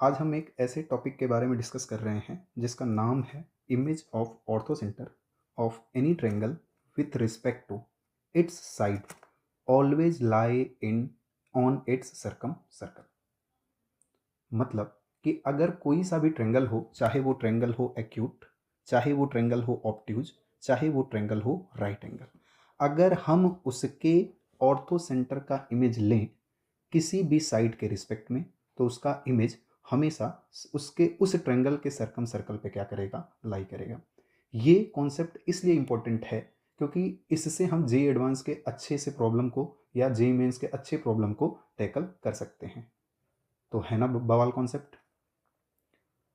आज हम एक ऐसे टॉपिक के बारे में डिस्कस कर रहे हैं जिसका नाम है image of orthocentre of any triangle with respect to its side always lie in on its circumcircle. मतलब कि अगर कोई सा भी ट्रायंगल हो, चाहे वो ट्रायंगल हो एक्यूट, चाहे वो ट्रायंगल हो ऑब्ट्यूज, चाहे वो ट्रायंगल हो राइट एंगल, अगर हम उसके ऑर्थोसेंटर का इमेज लें किसी भी साइड के रिस्पेक्ट में, तो उसका इमेज हमेशा उसके उस ट्रायंगल के सर्कम सर्कल पे क्या करेगा, लाई करेगा। ये कॉन्सेप्ट इसलिए इंपॉर्टेंट है क्योंकि इससे हम जे एडवांस के अच्छे से प्रॉब्लम को या जे मेंस के अच्छे प्रॉब्लम को टैकल कर सकते हैं। तो है ना बवाल कॉन्सेप्ट।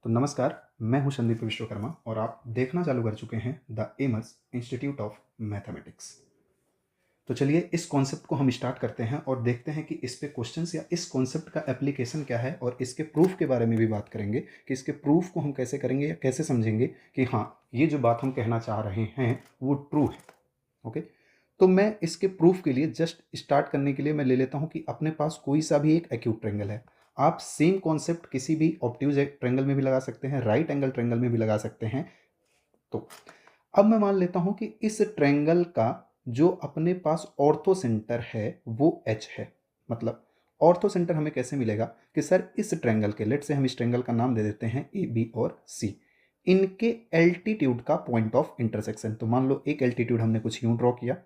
तो नमस्कार, मैं हूं संदीप विश्वकर्मा और आप देखना चालू कर चुके हैं the Aims Institute of Mathematics. तो चलिए इस कॉन्सेप्ट को हम स्टार्ट करते हैं और देखते हैं कि इस पे क्वेश्चंस या इस कॉन्सेप्ट का एप्लीकेशन क्या है, और इसके प्रूफ के बारे में भी बात करेंगे कि इसके प्रूफ को हम कैसे करेंगे या कैसे समझेंगे कि हाँ, ये जो बात हम कहना चाह रहे हैं वो ट्रू है। ओके, तो मैं इसके प्रूफ के लिए जस्ट स्टार्ट करने के लिए मैं ले लेता हूँ कि अपने पास कोई सा भी एक एक्यूट ट्रायंगल है। आप सेम कॉन्सेप्ट किसी भी ऑब्ट्यूज ट्रायंगल में भी लगा सकते हैं, राइट एंगल ट्रायंगल में भी लगा सकते हैं। तो अब मैं मान लेता हूं कि इस ट्रायंगल का जो अपने पास ऑर्थो सेंटर है वो एच है। मतलब ऑर्थो सेंटर हमें कैसे मिलेगा कि सर इस ट्रायंगल के, लेट से हम इस ट्रायंगल का नाम दे देते हैं ए बी और सी, इनके एल्टीट्यूड का पॉइंट ऑफ इंटरसेक्शन। तो मान लो एक एल्टीट्यूड हमने कुछ यूं ड्रॉ किया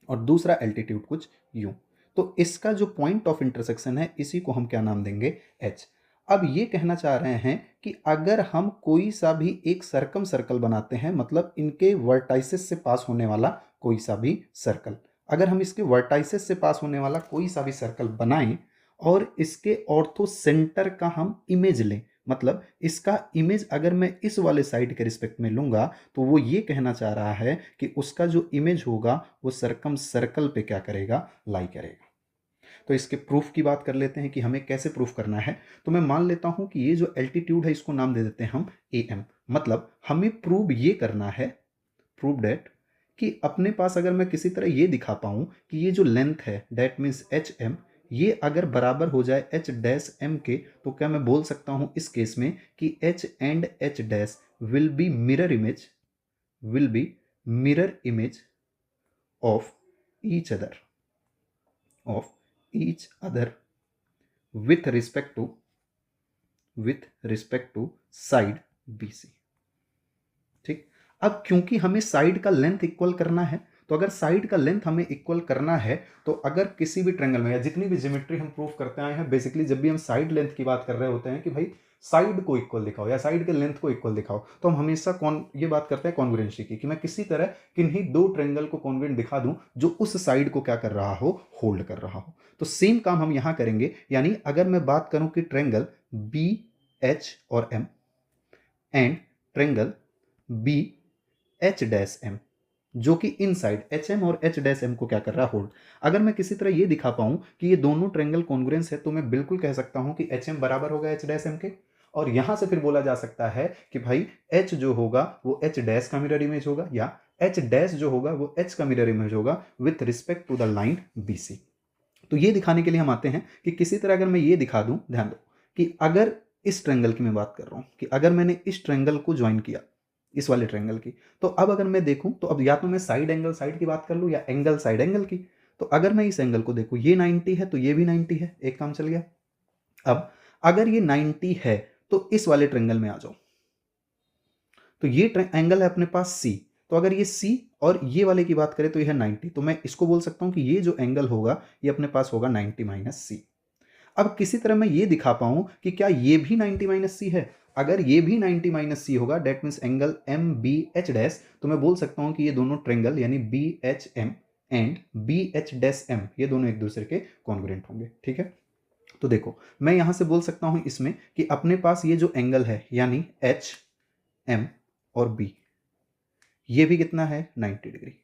और दूसरा एल्टीट्यूड कुछ यूं, तो इसका जो पॉइंट ऑफ इंटरसेक्शन है इसी को हम क्या नाम देंगे, एच। अब ये कहना चाह रहे हैं कि अगर हम कोई सा भी एक सर्कम सर्कल बनाते हैं, मतलब इनके वर्टाइसेस से पास होने वाला कोई सा भी सर्कल, अगर हम इसके वर्टाइसेस से पास होने वाला कोई सा भी सर्कल बनाएं और इसके ऑर्थो सेंटर का हम इमेज लें, मतलब इसका इमेज अगर मैं इस वाले साइड के रिस्पेक्ट में लूंगा, तो वो ये कहना चाह रहा है कि उसका जो इमेज होगा वो सर्कम सर्कल पे क्या करेगा, लाई करेगा। तो इसके प्रूफ की बात कर लेते हैं कि हमें कैसे प्रूफ करना है। तो मैं मान लेता हूं कि ये जो एल्टीट्यूड है इसको नाम दे देते हैं हम ए एम। मतलब हमें प्रूव ये करना है, प्रूव डेट, कि अपने पास अगर मैं किसी तरह ये दिखा पाऊं कि ये जो लेंथ है डेट मीन्स एच एम, ये अगर बराबर हो जाए एच डैश एम के, तो क्या मैं बोल सकता हूं इस केस में कि H and H dash will be mirror image, will be mirror image of each other, of each other with respect to side BC। ठीक, अब क्योंकि हमें साइड का लेंथ इक्वल करना है, तो अगर साइड का लेंथ हमें इक्वल करना है तो अगर किसी भी ट्रायंगल में या जितनी भी ज्योमेट्री हम प्रूव करते आए हैं, बेसिकली जब भी हम साइड लेंथ की बात कर रहे होते हैं कि भाई साइड को इक्वल दिखाओ या साइड के लेंथ को इक्वल दिखाओ, तो हम हमेशा ये बात करते हैं कॉन्ग्रुएंसी की, कि मैं किसी तरह किन्हीं दो ट्रायंगल को कॉन्ग्रुएंट दिखा दूं जो उस साइड को क्या कर रहा हो, होल्ड कर रहा हो। तो सेम काम हम यहां करेंगे। यानी अगर मैं बात करूं कि ट्रायंगल बी एच और M and triangle B H dash M, जो कि इन साइड एच एम और एच डैश एम को क्या कर रहा है, होल्ड। अगर मैं किसी तरह ये दिखा पाऊं कि ये दोनों ट्रायंगल कॉन्ग्रुएंस है, तो मैं बिल्कुल कह सकता हूं कि एच एम बराबर होगा एच डैश एम के, और यहां से फिर बोला जा सकता है कि भाई एच जो होगा वो एच डैश का मिरर इमेज होगा, या एच डैश जो होगा वो एच का मिरर इमेज होगा with respect to the line B C. तो ये दिखाने के लिए हम आते हैं कि किसी तरह अगर मैं ये दिखा दूं, ध्यान दो कि अगर इस ट्रायंगल की मैं बात कर रहा हूं कि अगर मैंने इस ट्रायंगल को ज्वाइन किया इस वाले ट्रायंगल की, तो अब अगर मैं देखूं तो अब या तो मैं साइड एंगल साइड की बात कर लूं या एंगल साइड एंगल की। तो अगर मैं इस एंगल को देखूं, ये 90 है तो ये भी 90 है, एक काम चल गया। अब अगर ये 90 है तो इस वाले ट्रायंगल में आ जाओ, तो ये एंगल है अपने पास सी, तो अगर ये सी और ये वाले की बात करें तो ये है 90, तो मैं इसको बोल सकता हूं कि ये जो एंगल होगा ये अपने पास होगा 90 माइनस सी। अब किसी तरह मैं ये दिखा पाऊं कि क्या ये भी 90 माइनस सी है। अगर ये भी 90 माइनस सी होगा, that means angle M B H dash, तो मैं बोल सकता हूं कि ये दोनों ट्रायंगल यानी B H M and B H dash M ये दोनों एक दूसरे के कॉन्ग्रुएंट होंगे। ठीक है, तो देखो मैं यहां से बोल सकता हूं इसमें कि अपने पास ये जो एंगल है यानी एच एम और बी, ये भी कितना है, 90 डिग्री।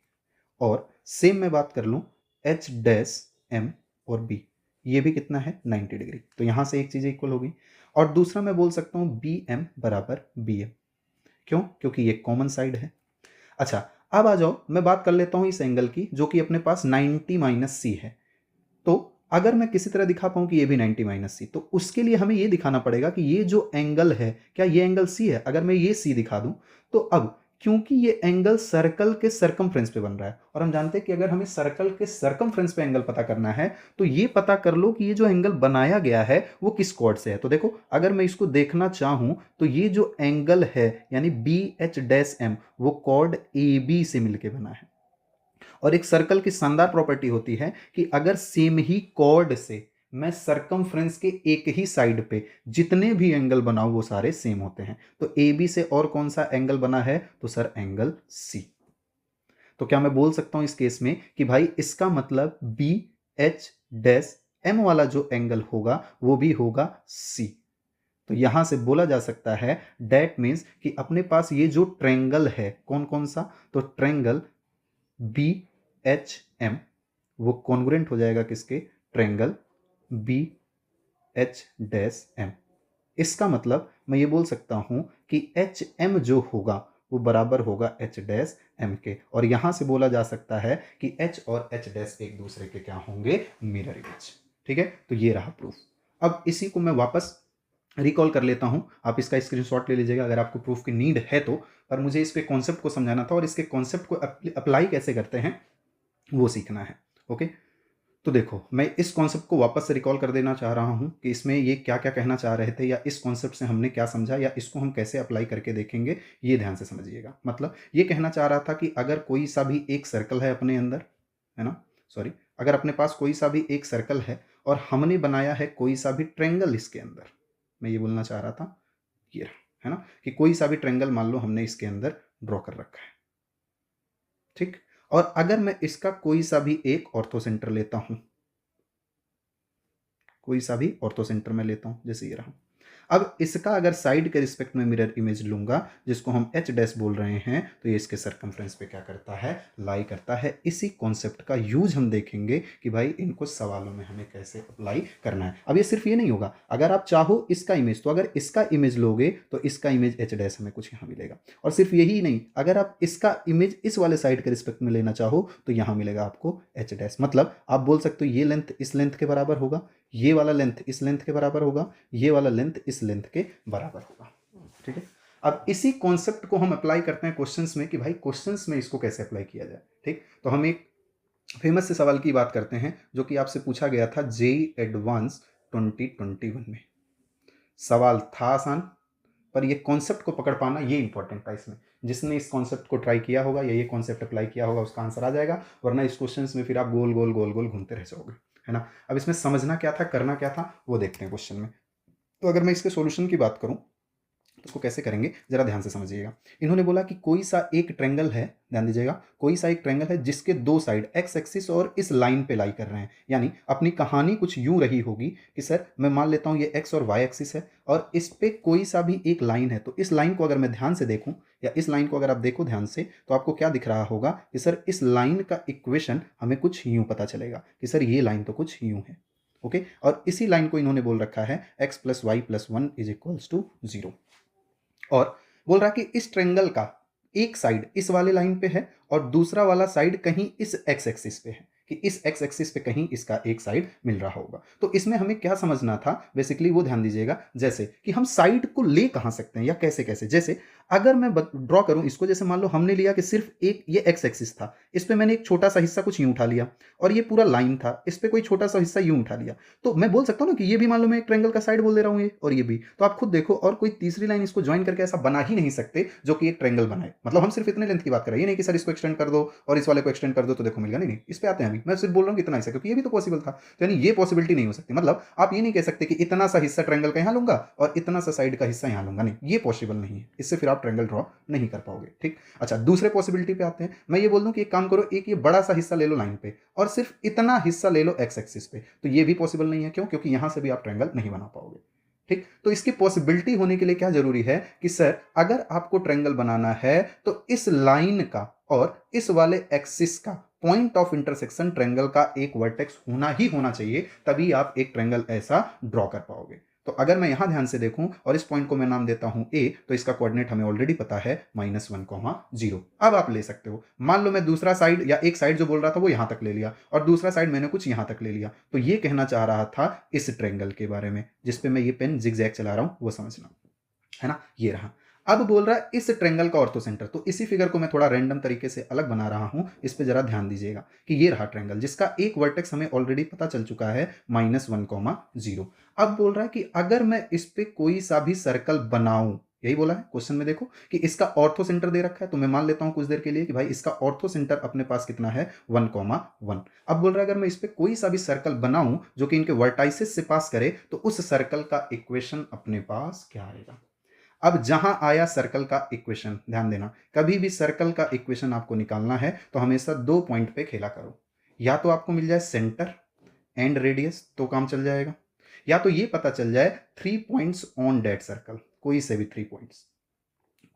और सेम मैं बात कर लूं एच डैश एम और बी, ये भी कितना है, 90 डिग्री। तो यहां से एक चीज इक्वल होगी। और दूसरा मैं बोल सकता हूं बी एम बराबर बी एम, क्यों, क्योंकि ये कॉमन साइड है। अच्छा, अब आ जाओ मैं बात कर लेता हूं इस एंगल की जो कि अपने पास 90 माइनस सी है। तो अगर मैं किसी तरह दिखा पाऊँ कि ये भी 90 माइनस सी, तो उसके लिए हमें ये दिखाना पड़ेगा कि ये जो एंगल है, क्या ये एंगल सी है? अगर मैं ये सी दिखा दूँ, तो अब क्योंकि ये एंगल सर्कल के सर्कमफ्रेंस पे बन रहा है, और हम जानते हैं कि अगर हमें सर्कल के सर्कमफ्रेंस पे एंगल पता करना है, तो ये पता कर लो कि ये जो एंगल बनाया गया है वो किस कॉर्ड से है। तो देखो, अगर मैं इसको देखना चाहूँ, तो ये जो एंगल है यानी बी एच डैश एम, वो कॉर्ड ए बी से मिलके बना है। और एक सर्कल की शानदार प्रॉपर्टी होती है कि अगर सेम ही कॉर्ड से मैं सर्कमफ्रेंस के एक ही साइड पे जितने भी एंगल बनाऊं वो सारे सेम होते हैं। तो ए बी से और कौन सा एंगल बना है? तो सर एंगल सी। तो क्या मैं बोल सकता हूं इस केस में कि भाई इसका मतलब बी एच डैश एम वाला जो एंगल होगा वो भी होगा सी। तो यहां से बोला जा सकता है दैट मीन्स कि अपने पास ये जो ट्रेंगल है, कौन कौन सा? तो ट्रेंगल बी एच एम वो कॉन्ग्रुएंट हो जाएगा किसके? Triangle B H dash M. इसका मतलब मैं ये बोल सकता हूं कि एच एम जो होगा वो बराबर होगा एच डैश एम के, और यहां से बोला जा सकता है कि एच और एच डैश एक दूसरे के क्या होंगे? Mirror image. ठीक है, तो ये रहा प्रूफ। अब इसी को मैं वापस रिकॉल कर लेता हूं, आप इसका स्क्रीनशॉट ले लीजिएगा अगर आपको प्रूफ की नीड है तो। पर मुझे इसके कॉन्सेप्ट को समझाना था और इसके कॉन्सेप्ट को अप्लाई कैसे करते हैं वो सीखना है। ओके, तो देखो, मैं इस कॉन्सेप्ट को वापस से रिकॉल कर देना चाह रहा हूं कि इसमें ये क्या क्या कहना चाह रहे थे, या इस कॉन्सेप्ट से हमने क्या समझा, या इसको हम कैसे अप्लाई करके देखेंगे, ये ध्यान से समझिएगा। मतलब ये कहना चाह रहा था कि अगर कोई सा भी एक सर्कल है अपने अंदर, है ना, सॉरी, अगर अपने पास कोई सा भी एक सर्कल है और हमने बनाया है कोई सा भी ट्रेंगल इसके अंदर, मैं ये बोलना चाह रहा था ये रहा, है ना, कि कोई सा भी ट्रेंगल मान लो हमने इसके अंदर ड्रॉ कर रखा है। ठीक, और अगर मैं इसका कोई सा भी एक ऑर्थो सेंटर लेता हूं, कोई सा भी ऑर्थो सेंटर में लेता हूं, जैसे ये रहा, अब इसका अगर साइड के रिस्पेक्ट में मिरर इमेज लूंगा जिसको हम एच डैश बोल रहे हैं, तो ये इसके सर्कमफ्रेंस पे क्या करता है? लाई करता है। इसी कॉन्सेप्ट का यूज हम देखेंगे कि भाई इनको सवालों में हमें कैसे अप्लाई करना है। अब ये सिर्फ ये नहीं होगा, अगर आप चाहो इसका इमेज, तो अगर इसका इमेज लोगे तो इसका इमेज एच डैश हमें कुछ यहाँ मिलेगा। और सिर्फ यही नहीं, अगर आप इसका इमेज इस वाले साइड के रिस्पेक्ट में लेना चाहो तो यहाँ मिलेगा आपको एच डैश। मतलब आप बोल सकते हो ये लेंथ इस लेंथ के बराबर होगा, ये वाला लेंथ इस लेंथ के बराबर होगा, ये वाला लेंथ इस लेंथ के बराबर होगा। ठीक है, अब इसी कॉन्सेप्ट को हम अप्लाई करते हैं क्वेश्चंस में कि भाई क्वेश्चंस में इसको कैसे अप्लाई किया जाए। ठीक, तो हम एक फेमस से सवाल की बात करते हैं जो कि आपसे पूछा गया था जेईई एडवांस 2021 में। सवाल था आसान, पर ये कॉन्सेप्ट को पकड़ पाना ये इंपॉर्टेंट था इसमें। जिसने इस कॉन्सेप्ट को ट्राई किया होगा या ये कॉन्सेप्ट अप्लाई किया होगा उसका आंसर आ जाएगा, वरना इस क्वेश्चन में फिर आप गोल गोल गोल गोल घूमते रह जाओगे, है ना। अब इसमें समझना क्या था, करना क्या था, वो देखते हैं क्वेश्चन में। तो अगर मैं इसके सॉल्यूशन की बात करूं तो उसको कैसे करेंगे जरा ध्यान से समझिएगा। इन्होंने बोला कि कोई सा एक ट्रेंगल है, ध्यान दीजिएगा, कोई सा एक ट्रेंगल है जिसके दो साइड एक्स एक्सिस और इस लाइन पे लाई कर रहे हैं। यानी अपनी कहानी कुछ यूं रही होगी कि सर मैं मान लेता हूं ये एक्स और वाई एक्सिस है और इस पे कोई सा भी एक लाइन है। तो इस लाइन को अगर मैं ध्यान से देखूं, या इस लाइन को अगर आप देखो ध्यान से, तो आपको क्या दिख रहा होगा कि सर इस लाइन का इक्वेशन हमें कुछ यूं पता चलेगा कि सर ये लाइन तो कुछ यूं है। ओके, और इसी लाइन को इन्होंने बोल रखा है X plus Y plus 1 is equals to 0। और बोल रहा कि इस ट्रेंगल का एक साइड इस वाले लाइन पे है और दूसरा वाला साइड कहीं इस एक्स एक्सिस पे है, कि इस एक्स एक्सिस पे कहीं इसका एक साइड मिल रहा होगा। तो इसमें हमें क्या समझना था बेसिकली, वो ध्यान दीजिएगा, जैसे कि हम साइड को ले कहां सकते हैं या कैसे कैसे। जैसे अगर मैं ड्रॉ करूं इसको, जैसे मान लो हमने लिया कि सिर्फ एक ये एक्स एक्सिस था, इस पे मैंने एक छोटा सा हिस्सा कुछ यूं उठा लिया, और ये पूरा लाइन था, इस पे कोई छोटा सा हिस्सा यूं उठा लिया, तो मैं बोल सकता हूं ना कि ये भी मान लो मैं एक ट्रायंगल का साइड बोल दे रहा हूं ये, और ये भी। तो आप खुद देखो, और कोई तीसरी लाइन इसको ज्वाइन करके ऐसा बना ही नहीं सकते जो कि एक ट्रायंगल बनाए। मतलब हम सिर्फ इतने लेंथ की बात कर रहे हैं, ये नहीं कि सर इसको एक्सटेंड कर दो और इस वाले को एक्सटेंड कर दो तो देखो मिल गया। नहीं, इस पे आते हैं अभी, मैं सिर्फ बोल रहा हूं कि इतना हिस्सा, क्योंकि ये भी तो पॉसिबल था। तो यानी ये पॉसिबिलिटी नहीं हो सकती। मतलब आप ये नहीं कह सकते कि इतना सा हिस्सा ट्रायंगल का यहां लूंगा और इतना सा साइड का हिस्सा यहां लूंगा, नहीं, ये पॉसिबल नहीं है। इससे फिर आप ट्रायंगल ड्रॉ नहीं कर पाओगे। ठीक, अच्छा, दूसरे पॉसिबिलिटी पे आते हैं। मैं ये बोल दूं कि एक काम करो, एक ये बड़ा सा हिस्सा ले लो लाइन पे और सिर्फ इतना हिस्सा ले लो एक्स एक्सिस पे, तो ये भी पॉसिबल नहीं है। क्यों? क्योंकि यहां से भी आप ट्रायंगल नहीं बना पाओगे। ठीक, तो इसकी पॉसिबिलिटी होने के लिए क्या जरूरी है कि सर अगर आपको ट्रायंगल बनाना है तो इस लाइन का और इस वाले एक्सिस का पॉइंट ऑफ इंटरसेक्शन ट्रायंगल का एक वर्टेक्स होना ही होना चाहिए, तभी आप एक ट्रायंगल ऐसा ड्रॉ कर पाओगे। तो अगर मैं यहाँ ध्यान से देखूं और इस पॉइंट को मैं नाम देता हूं ए, तो इसका कोऑर्डिनेट हमें ऑलरेडी पता है -1, 0। अब आप ले सकते हो, मान लो मैं दूसरा साइड या एक साइड जो बोल रहा था वो यहां तक ले लिया और दूसरा साइड मैंने कुछ यहां तक ले लिया, तो ये कहना चाह रहा था इस ट्रेंगल के बारे में जिसपे मैं ये पेन जिगजैग चला रहा हूं, वो समझना है ना। ये रहा। अब बोल रहा है इस ट्रेंगल का ऑर्थो सेंटर, तो इसी फिगर को मैं थोड़ा रैंडम तरीके से अलग बना रहा हूं, इस पे जरा ध्यान दीजिएगा कि ये रहा ट्रेंगल जिसका एक वर्टेक्स हमें ऑलरेडी पता चल चुका है -1, 0। अब बोल रहा है कि अगर मैं इस पे कोई सा भी सर्कल बनाऊं, यही बोला है क्वेश्चन में, देखो कि इसका ऑर्थो सेंटर दे रखा है, तो मैं मान लेता हूं कुछ देर के लिए कि भाई इसका ऑर्थो सेंटर अपने पास कितना है 1, 1। अब बोल रहा है अगर मैं इस पे कोई सा भी सर्कल बनाऊं जो कि इनके वर्टाइसेस से पास करे, तो उस सर्कल का इक्वेशन अपने पास क्या आएगा। अब जहां आया सर्कल का इक्वेशन, ध्यान देना, कभी भी सर्कल का इक्वेशन आपको निकालना है तो हमेशा 2 पॉइंट पे खेला करो, या तो आपको मिल जाए सेंटर एंड रेडियस तो काम चल जाएगा, या तो ये पता चल जाए 3 पॉइंट्स ऑन दैट सर्कल, कोई से भी 3 पॉइंट्स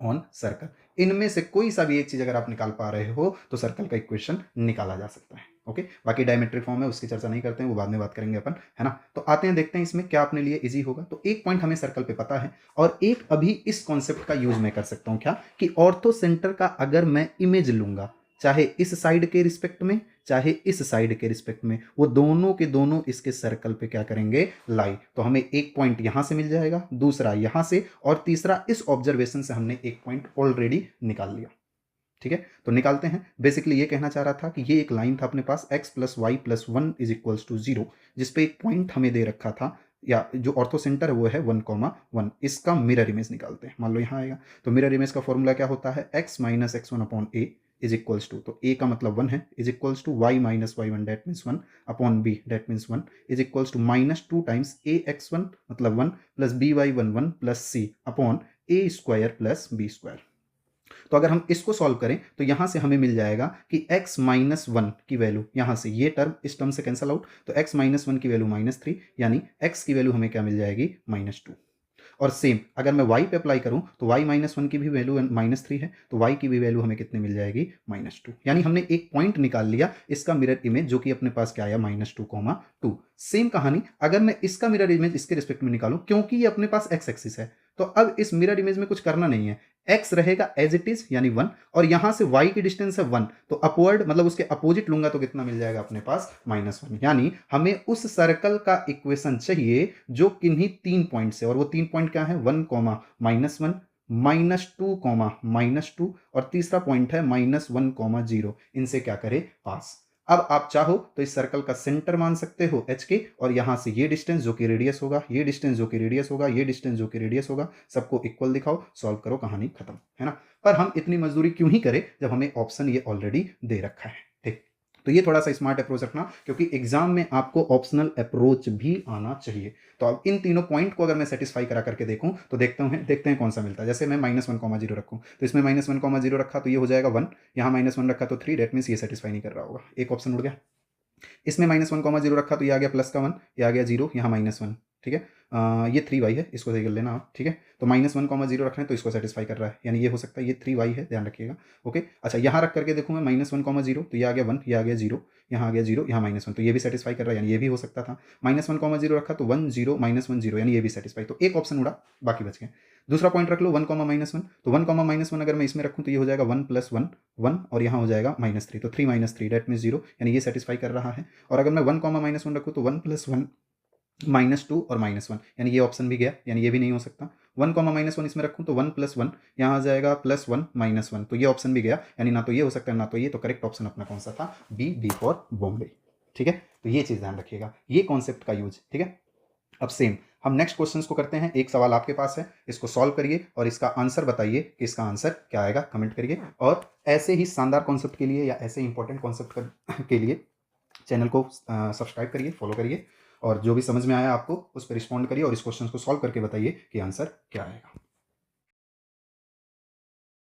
ऑन सर्कल, इनमें से कोई सा भी एक चीज अगर आप निकाल पा रहे हो तो सर्कल का इक्वेशन निकाला जा सकता है। ओके, बाकी डायमेट्रिक फॉर्म है उसकी चर्चा नहीं करते हैं, वो बाद में बात करेंगे अपन, है ना। तो आते हैं, देखते हैं इसमें क्या अपने लिए इजी होगा। तो एक पॉइंट हमें सर्कल पे पता है और एक अभी इस कॉन्सेप्ट का यूज मैं कर सकता हूं, क्या कि ऑर्थो सेंटर का अगर मैं इमेज लूंगा, चाहे इस साइड के रिस्पेक्ट में चाहे इस साइड के रिस्पेक्ट में, वो दोनों के दोनों इसके सर्कल पे क्या करेंगे, लाई। तो हमें एक पॉइंट यहां से मिल जाएगा, दूसरा यहां से, और तीसरा इस ऑब्जर्वेशन से हमने एक पॉइंट ऑलरेडी निकाल लिया। ठीक है, तो निकालते हैं। बेसिकली ये कहना चाह रहा था कि ये एक लाइन था अपने पास x + y + 1 = 0, जिसपे एक पॉइंट हमें दे रखा था, या जो ऑर्थो सेंटर है वो है 1, 1। इसका मिरर इमेज निकालते हैं। मान लो यहाँ आएगा, तो मिरर इमेज का फॉर्मूला क्या होता है, x - x1/a = तो a का मतलब 1 है, = y - y1 that means 1/b that means 1 = -2 times ax1 मतलब 1 + by11 + c/a² + b²। तो अगर हम इसको सॉल्व करें तो यहां से हमें मिल जाएगा कि x - 1 की वैल्यू, यहां से ये टर्म इस टर्म से कैंसिल आउट, तो x - 1 की वैल्यू -3, यानी x की वैल्यू हमें क्या मिल जाएगी, -2। और सेम अगर मैं y पे अप्लाई करूं तो y - 1 की भी वैल्यू -3 है, तो y की भी वैल्यू हमें कितनी मिल जाएगी, -2। यानी हमने एक पॉइंट निकाल लिया इसका मिरर इमेज, जो कि अपने पास क्या आया, -2, 2। सेम कहानी अगर मैं इसका मिरर इमेज इसके रिस्पेक्ट में निकालूं, क्योंकि ये अपने पास x एक्सिस है, तो अब इस मिरर इमेज में कुछ करना नहीं है, x रहेगा एज इट इज यानी 1, और यहां से y की डिस्टेंस है 1, तो अपवर्ड मतलब उसके अपोजिट लूंगा तो कितना मिल जाएगा अपने पास, -1। यानी हमें उस सर्कल का इक्वेशन चाहिए जो किन्हीं 3 पॉइंट से, और वो 3 पॉइंट क्या है, 1, -1, -2, -2, और तीसरा पॉइंट है -1, 0। इनसे क्या करे, पास। अब आप चाहो तो इस सर्कल का सेंटर मान सकते हो h के, और यहां से ये डिस्टेंस जो कि रेडियस होगा, ये डिस्टेंस जो कि रेडियस होगा, ये डिस्टेंस जो कि रेडियस होगा, सबको इक्वल दिखाओ, सॉल्व करो, कहानी खत्म, है ना। पर हम इतनी मजदूरी क्यों ही करें जब हमें ऑप्शन ये ऑलरेडी दे रखा है। ठीक, तो ये थोड़ा सा स्मार्ट अप्रोच रखना, क्योंकि एग्जाम में आपको ऑप्शनल अप्रोच भी आना चाहिए। तो अब इन तीनों पॉइंट को अगर मैं सेटिस्फाई करा करके देखूं तो देखते हैं कौन सा मिलता है। जैसे मैं -1, 0 रखूं, तो इसमें -1, 0 रखा तो ये हो जाएगा 1, यहाँ -1 रखा तो 3, डेट मीन्स ये सेटिस्फाई नहीं कर रहा होगा, एक ऑप्शन उड़ गया। इसमें -1, 0 रखा तो ये आ गया प्लस का 1, ये आ गया 0, यहाँ -1। ठीक है, ये 3y है, इसको सही कर लेना आप। ठीक है, तो -1, 0 रख रहे हैं तो इसको सेटिस्फाई कर रहा है, यानी ये हो सकता है, ये 3y है, ध्यान रखिएगा। ओके, अच्छा यहाँ रख करके देखूँ मैं -1, 0, तो ये आ गया 1, ये आ गया 0, यहाँ आ गया 0, यहाँ -1, तो ये भी सेटिस्फाई कर रहा है, यानी ये भी हो सकता था। -1, 0 रखा तो 1, 0, -1, 0, यानी ये भी सेटिस्फाई, तो एक ऑप्शन उड़ा, बाकी बच गए। दूसरा पॉइंट रख लो 1, -1, तो 1, -1 अगर मैं इसमें रखूँ तो ये हो जाएगा 1 + 1, 1, और यहाँ हो जाएगा -3, तो 3 - 3 डेट मीन्स 0, यानी ये सेटिस्फाई कर रहा है। और अगर मैं 1, -1 रखूँ तो 1 + 1 -2 और -1, यानी ये ऑप्शन भी गया, यानी ये भी नहीं हो सकता। 1, -1 इसमें रखूँ तो 1 + 1, यहाँ आ जाएगा +1, -1, तो ये ऑप्शन भी गया, यानी ना तो ये हो सकता है ना तो ये, तो करेक्ट ऑप्शन अपना कौन सा था, बी फॉर बॉम्बे। ठीक है, तो ये चीज़ ध्यान रखिएगा, ये कॉन्सेप्ट का यूज। ठीक है, अब सेम हम नेक्स्ट क्वेश्चंस को करते हैं। एक सवाल आपके पास है, इसको सॉल्व करिए और इसका आंसर बताइए कि इसका आंसर क्या आएगा, कमेंट करिए। और ऐसे ही शानदार कॉन्सेप्ट के लिए या ऐसे इंपॉर्टेंट कॉन्सेप्ट के लिए चैनल को सब्सक्राइब करिए, फॉलो करिए, और जो भी समझ में आया आपको उस पर रिस्पॉन्ड करिए और इस क्वेश्चन को सॉल्व करके बताइए कि आंसर क्या आएगा।